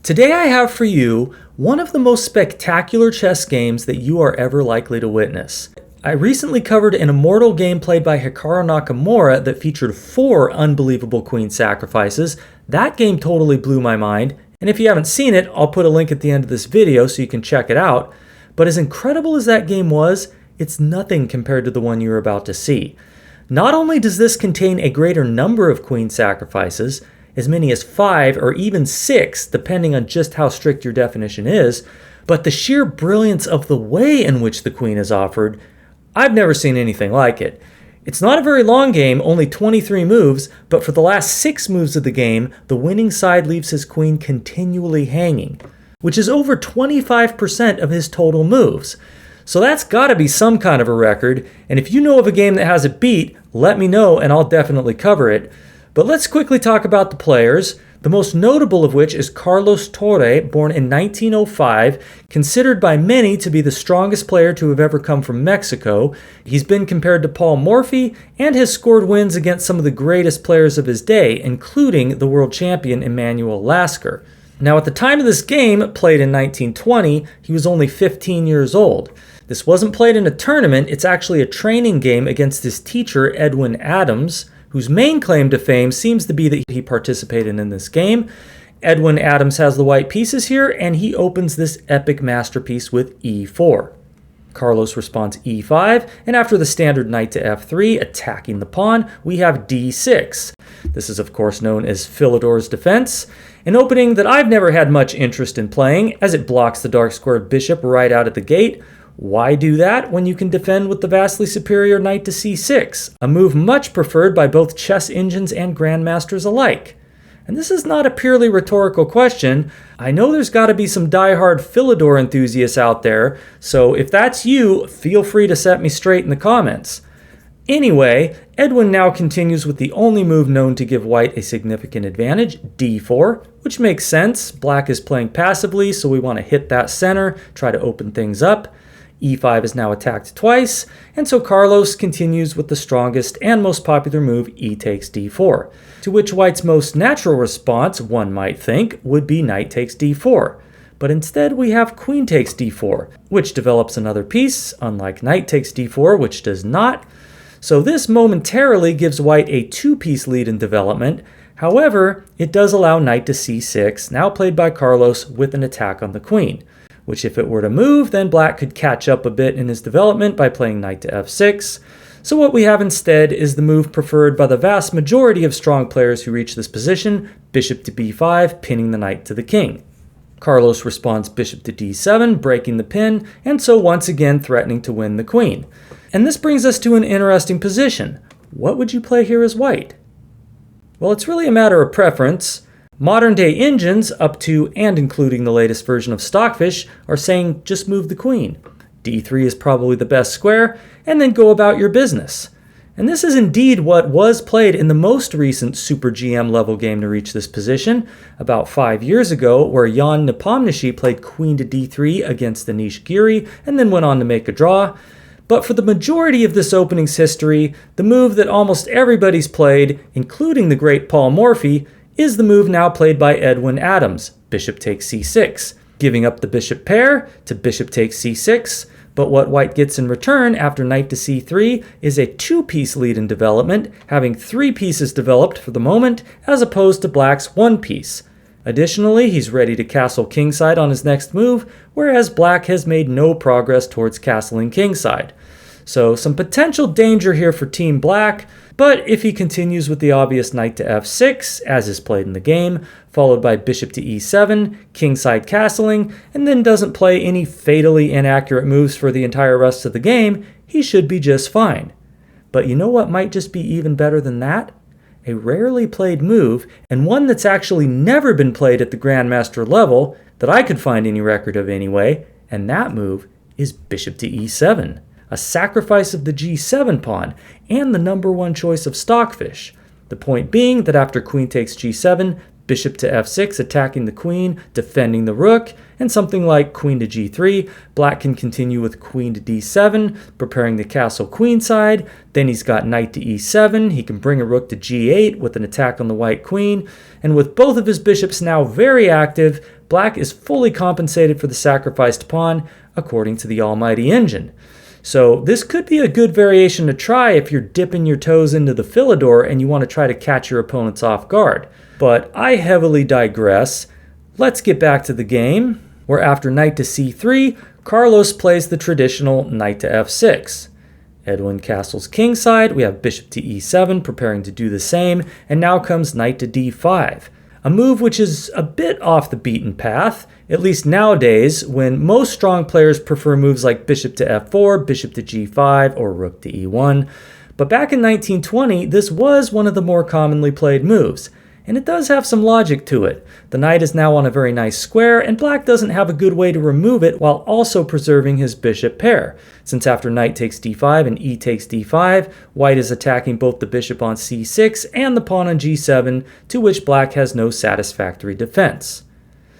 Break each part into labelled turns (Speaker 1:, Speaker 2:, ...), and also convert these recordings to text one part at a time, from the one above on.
Speaker 1: Today I have for you one of the most spectacular chess games that you are ever likely to witness. I recently covered an immortal game played by Hikaru Nakamura that featured 4 unbelievable queen sacrifices. That game totally blew my mind, and if you haven't seen it, I'll put a link at the end of this video so you can check it out. But as incredible as that game was, it's nothing compared to the one you're about to see. Not only does this contain a greater number of queen sacrifices, as many as 5 or even 6, depending on just how strict your definition is, but the sheer brilliance of the way in which the queen is offered, I've never seen anything like it. It's not a very long game, only 23 moves, but for the last 6 moves of the game, the winning side leaves his queen continually hanging, which is over 25% of his total moves. So that's gotta be some kind of a record, and if you know of a game that has it beat, let me know and I'll definitely cover it. But let's quickly talk about the players, the most notable of which is Carlos Torre, born in 1905, considered by many to be the strongest player to have ever come from Mexico. He's been compared to Paul Morphy and has scored wins against some of the greatest players of his day, including the world champion Emanuel Lasker. Now, at the time of this game, played in 1920, he was only 15 years old. This wasn't played in a tournament, it's actually a training game against his teacher, Edwin Adams, whose main claim to fame seems to be that he participated in this game. Edwin Adams has the white pieces here, and he opens this epic masterpiece with e4. Carlos responds e5, and after the standard knight to f3, attacking the pawn, we have d6. This is of course known as Philidor's defense, an opening that I've never had much interest in playing, as it blocks the dark squared bishop right out at the gate. Why do that when you can defend with the vastly superior knight to c6, a move much preferred by both chess engines and grandmasters alike? And this is not a purely rhetorical question. I know there's got to be some die-hard Philidor enthusiasts out there, so if that's you, feel free to set me straight in the comments. Anyway, Edwin now continues with the only move known to give white a significant advantage, d4, which makes sense. Black is playing passively, so we want to hit that center, try to open things up. e5 is now attacked twice, and so Carlos continues with the strongest and most popular move, e takes d4, to which white's most natural response, one might think, would be knight takes d4. But instead we have queen takes d4, which develops another piece, unlike knight takes d4, which does not. So this momentarily gives white a 2-piece lead in development. However, it does allow knight to c6, now played by Carlos, with an attack on the queen, which if it were to move, then black could catch up a bit in his development by playing knight to f6. So what we have instead is the move preferred by the vast majority of strong players who reach this position, bishop to b5, pinning the knight to the king. Carlos responds bishop to d7, breaking the pin, and so once again threatening to win the queen. And this brings us to an interesting position. What would you play here as white? Well, it's really a matter of preference. Modern-day engines, up to and including the latest version of Stockfish, are saying just move the queen. d3 is probably the best square, and then go about your business. And this is indeed what was played in the most recent Super GM level game to reach this position, about 5 years ago, where Jan Nepomniachtchi played queen to d3 against Anish Giri, and then went on to make a draw. But for the majority of this opening's history, the move that almost everybody's played, including the great Paul Morphy, is the move now played by Edwin Adams, bishop takes c6, giving up the bishop pair to bishop takes c6, but what white gets in return after knight to c3 is a 2-piece lead in development, having 3 pieces developed for the moment, as opposed to black's 1 piece. Additionally, he's ready to castle kingside on his next move, whereas black has made no progress towards castling kingside. So some potential danger here for Team Black, but if he continues with the obvious knight to f6, as is played in the game, followed by bishop to e7, kingside castling, and then doesn't play any fatally inaccurate moves for the entire rest of the game, he should be just fine. But you know what might just be even better than that? A rarely played move, and one that's actually never been played at the Grandmaster level, that I could find any record of anyway, and that move is bishop to e7. A sacrifice of the g7 pawn, and the number 1 choice of Stockfish. The point being that after queen takes g7, bishop to f6 attacking the queen, defending the rook, and something like queen to g3, black can continue with queen to d7, preparing the castle queenside. Then he's got knight to e7, he can bring a rook to g8 with an attack on the white queen, and with both of his bishops now very active, black is fully compensated for the sacrificed pawn according to the almighty engine. So this could be a good variation to try if you're dipping your toes into the Philidor and you want to try to catch your opponents off guard. But I heavily digress. Let's get back to the game, where after knight to c3, Carlos plays the traditional knight to f6. Edwin castles kingside, we have bishop to e7 preparing to do the same, and now comes knight to d5. A move which is a bit off the beaten path, at least nowadays, when most strong players prefer moves like bishop to f4, bishop to g5, or rook to e1. But back in 1920, this was one of the more commonly played moves. And it does have some logic to it. The knight is now on a very nice square, and black doesn't have a good way to remove it while also preserving his bishop pair. Since after knight takes d5 and e takes d5, white is attacking both the bishop on c6 and the pawn on g7, to which black has no satisfactory defense.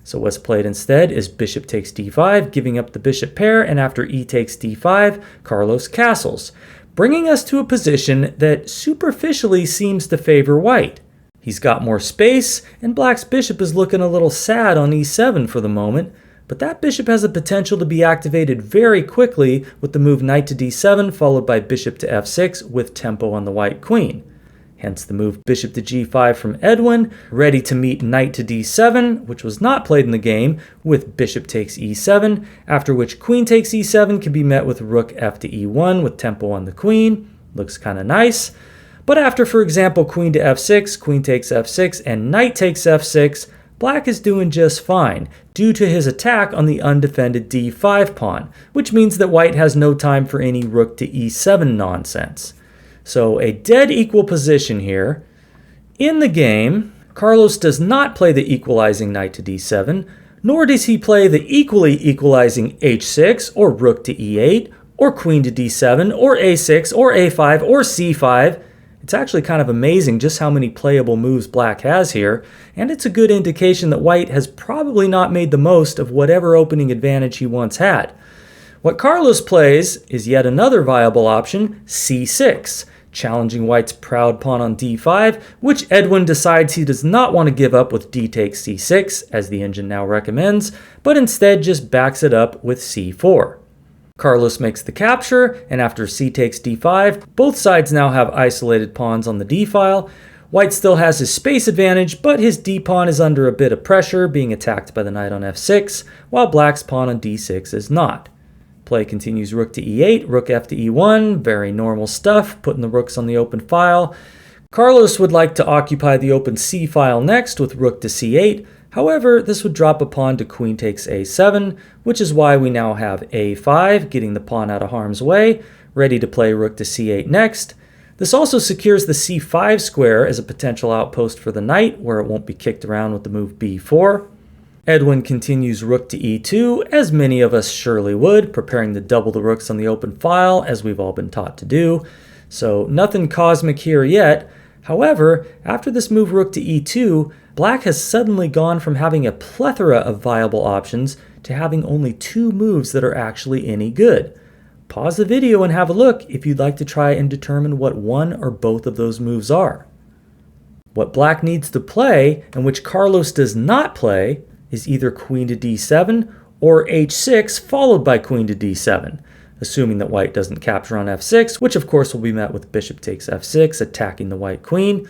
Speaker 1: So what's played instead is bishop takes d5, giving up the bishop pair, and after e takes d5, Carlos castles, bringing us to a position that superficially seems to favor white. He's got more space, and black's bishop is looking a little sad on e7 for the moment, but that bishop has the potential to be activated very quickly with the move knight to d7 followed by bishop to f6 with tempo on the white queen. Hence the move bishop to g5 from Edwin, ready to meet knight to d7, which was not played in the game, with bishop takes e7, after which queen takes e7 can be met with rook f to e1 with tempo on the queen. Looks kind of nice. But after, for example, queen to f6, queen takes f6, and knight takes f6, black is doing just fine due to his attack on the undefended d5 pawn, which means that white has no time for any rook to e7 nonsense. So a dead equal position here. In the game, Carlos does not play the equalizing knight to d7, nor does he play the equally equalizing h6 or rook to e8 or queen to d7 or a6 or a5 or c5. It's actually kind of amazing just how many playable moves black has here, and it's a good indication that white has probably not made the most of whatever opening advantage he once had. What Carlos plays is yet another viable option, c6, challenging white's proud pawn on d5, which Edwin decides he does not want to give up with d takes c6, as the engine now recommends, but instead just backs it up with c4. Carlos makes the capture, and after c takes d5, both sides now have isolated pawns on the d-file. White still has his space advantage, but his d-pawn is under a bit of pressure, being attacked by the knight on f6, while black's pawn on d6 is not. Play continues rook to e8, rook f to e1, very normal stuff, putting the rooks on the open file. Carlos would like to occupy the open c file next with rook to c8, however, this would drop a pawn to queen takes a7, which is why we now have a5, getting the pawn out of harm's way, ready to play rook to c8 next. This also secures the c5 square as a potential outpost for the knight, where it won't be kicked around with the move b4. Edwin continues rook to e2, as many of us surely would, preparing to double the rooks on the open file, as we've all been taught to do. So nothing cosmic here yet. However, after this move rook to e2, black has suddenly gone from having a plethora of viable options to having only two moves that are actually any good. Pause the video and have a look if you'd like to try and determine what one or both of those moves are. What black needs to play, and which Carlos does not play, is either queen to d7 or h6 followed by queen to d7, assuming that white doesn't capture on f6, which of course will be met with bishop takes f6, attacking the white queen.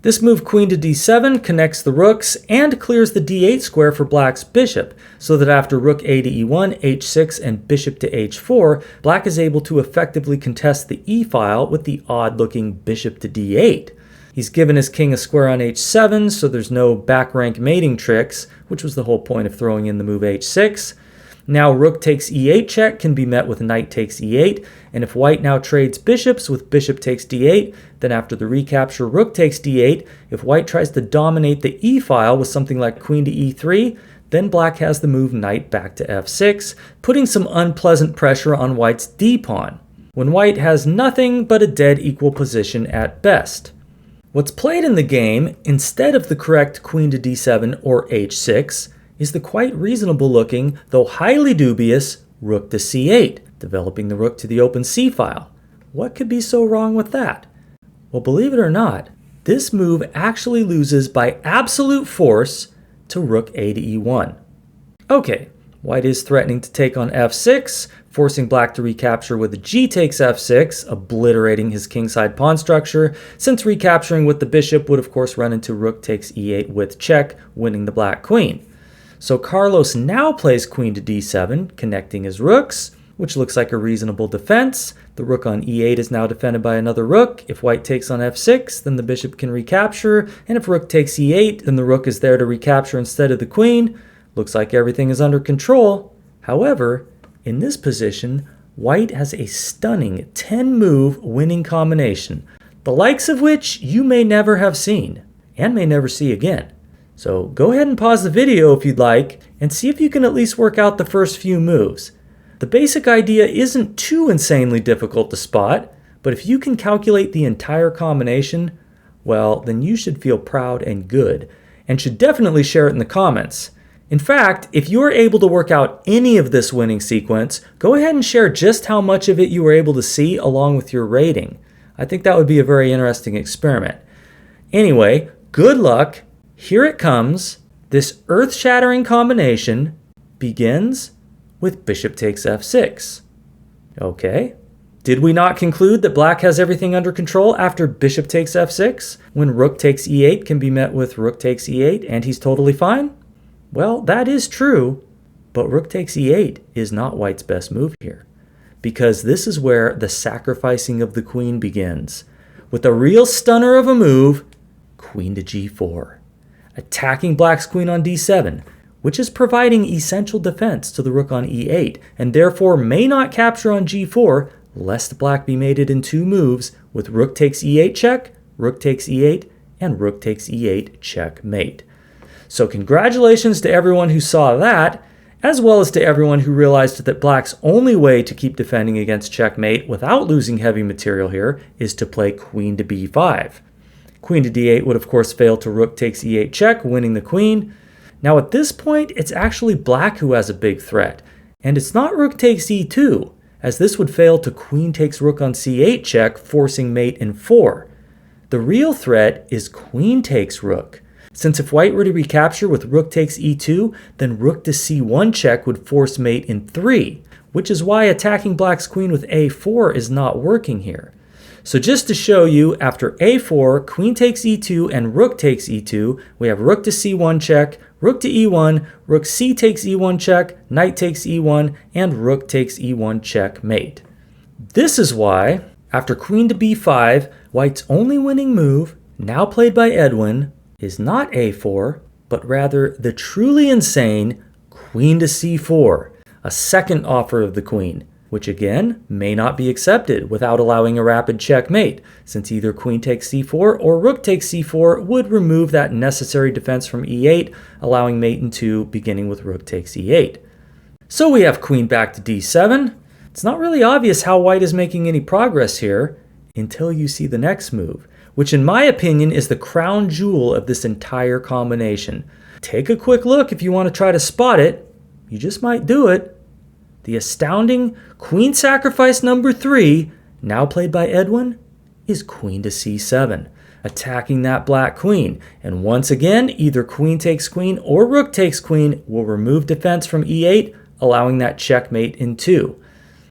Speaker 1: This move queen to d7 connects the rooks and clears the d8 square for black's bishop, so that after rook a to e1, h6, and bishop to h4, black is able to effectively contest the e-file with the odd-looking bishop to d8. He's given his king a square on h7, so there's no back rank mating tricks, which was the whole point of throwing in the move h6. Now rook takes e8 check can be met with knight takes e8, and if white now trades bishops with bishop takes d8, then after the recapture rook takes d8, if white tries to dominate the e-file with something like queen to e3, then black has the move knight back to f6, putting some unpleasant pressure on white's d-pawn, when white has nothing but a dead equal position at best. What's played in the game, instead of the correct queen to d7 or h6, is the quite reasonable looking, though highly dubious, rook to c8, developing the rook to the open c-file. What could be so wrong with that? Well, believe it or not, this move actually loses by absolute force to rook a to e1. Okay, white is threatening to take on f6, forcing black to recapture with g takes f6, obliterating his kingside pawn structure, since recapturing with the bishop would of course run into rook takes e8 with check, winning the black queen. So Carlos now plays queen to d7, connecting his rooks, which looks like a reasonable defense. The rook on e8 is now defended by another rook. If white takes on f6, then the bishop can recapture, and if rook takes e8, then the rook is there to recapture instead of the queen. Looks like everything is under control. However, in this position, white has a stunning 10-move winning combination, the likes of which you may never have seen, and may never see again. So go ahead and pause the video if you'd like, and see if you can at least work out the first few moves. The basic idea isn't too insanely difficult to spot, but if you can calculate the entire combination, well, then you should feel proud and good, and should definitely share it in the comments. In fact, if you are able to work out any of this winning sequence, go ahead and share just how much of it you were able to see along with your rating. I think that would be a very interesting experiment. Anyway, good luck. Here it comes. This earth-shattering combination begins with bishop takes f6. Okay. Did we not conclude that black has everything under control after bishop takes f6, when rook takes e8 can be met with rook takes e8 and he's totally fine? Well, that is true, but rook takes e8 is not white's best move here, because this is where the sacrificing of the queen begins, with a real stunner of a move, queen to g4, attacking black's queen on d7, which is providing essential defense to the rook on e8, and therefore may not capture on g4, lest black be mated in two moves with rook takes e8 check, rook takes e8, and rook takes e8 checkmate. So congratulations to everyone who saw that, as well as to everyone who realized that black's only way to keep defending against checkmate without losing heavy material here is to play queen to b5. Queen to d8 would of course fail to rook takes e8 check, winning the queen. Now at this point, it's actually black who has a big threat, and it's not rook takes e2, as this would fail to queen takes rook on c8 check, forcing mate in 4. The real threat is queen takes rook, since if white were to recapture with rook takes e2, then rook to c1 check would force mate in 3, which is why attacking black's queen with a4 is not working here. So just to show you, after a4, queen takes e2, and rook takes e2, we have rook to c1 check, rook to e1, rook c takes e1 check, knight takes e1, and rook takes e1 checkmate. This is why, after queen to b5, white's only winning move, now played by Edwin, is not a4, but rather the truly insane queen to c4, a second offer of the queen, which again may not be accepted without allowing a rapid checkmate, since either queen takes c4 or rook takes c4 would remove that necessary defense from e8, allowing mate in 2, beginning with rook takes e8. So we have queen back to d7. It's not really obvious how white is making any progress here until you see the next move, which in my opinion is the crown jewel of this entire combination. Take a quick look if you want to try to spot it. You just might do it. The astounding queen sacrifice number 3, now played by Edwin, is queen to c7, attacking that black queen. And once again, either queen takes queen or rook takes queen will remove defense from e8, allowing that checkmate in 2.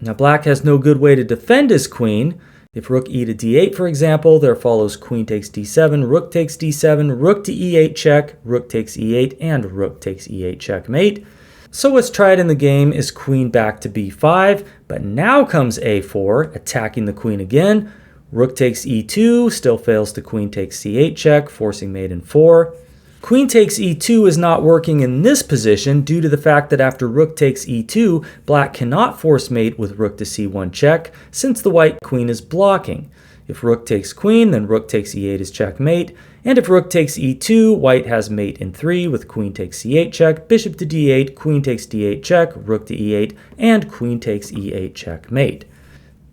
Speaker 1: Now black has no good way to defend his queen. If rook e to d8, for example, there follows queen takes d7, rook takes d7, rook to e8 check, rook takes e8, and rook takes e8 checkmate. So what's tried in the game is queen back to b5, but now comes a4, attacking the queen again. Rook takes e2, still fails to queen takes c8 check, forcing mate in 4. Queen takes e2 is not working in this position due to the fact that after rook takes e2, black cannot force mate with rook to c1 check, since the white queen is blocking. If rook takes queen, then rook takes e8 is checkmate, and if rook takes e2, white has mate in 3 with queen takes c8 check, bishop to d8, queen takes d8 check, rook to e8, and queen takes e8 checkmate.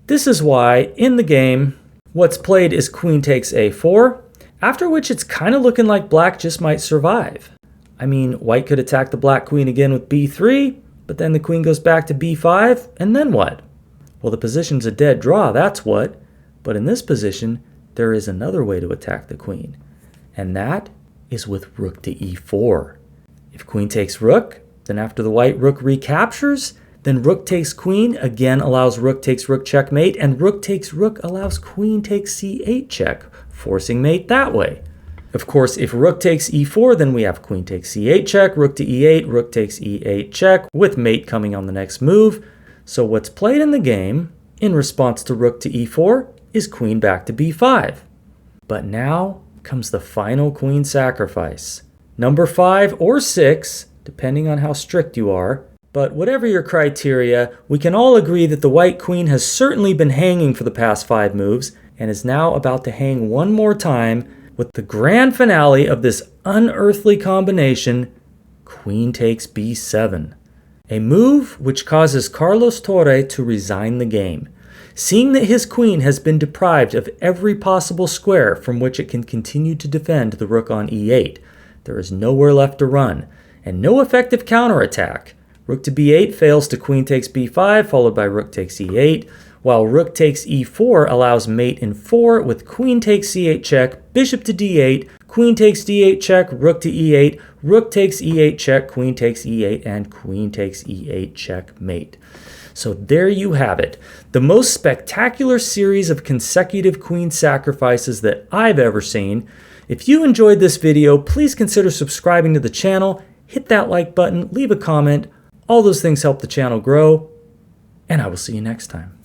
Speaker 1: This is why, in the game, what's played is queen takes a4, after which it's kind of looking like black just might survive. I mean, white could attack the black queen again with b3, but then the queen goes back to b5, and then what? Well, the position's a dead draw, that's what. But in this position, there is another way to attack the queen, and that is with rook to e4. If queen takes rook, Then after the white rook recaptures, then rook takes queen, again allows rook takes rook checkmate, and rook takes rook allows queen takes c8 check, forcing mate that way. Of course, if rook takes e4, then we have queen takes c8 check, rook to e8, rook takes e8 check, with mate coming on the next move. So what's played in the game, in response to rook to e4, is queen back to b5. But now comes the final queen sacrifice. Number 5 or 6, depending on how strict you are. But whatever your criteria, we can all agree that the white queen has certainly been hanging for the past 5 moves and is now about to hang one more time with the grand finale of this unearthly combination, queen takes b7. A move which causes Carlos Torre to resign the game, seeing that his queen has been deprived of every possible square from which it can continue to defend the rook on e8. There is nowhere left to run, and no effective counterattack. Rook to b8 fails to queen takes b5, followed by rook takes e8, while rook takes e4 allows mate in 4 with queen takes c8 check, bishop to d8, queen takes d8 check, rook to e8, rook takes e8 check, queen takes e8, and queen takes e8 check mate. So there you have it, the most spectacular series of consecutive queen sacrifices that I've ever seen. If you enjoyed this video, please consider subscribing to the channel, hit that like button, leave a comment. All those things help the channel grow, and I will see you next time.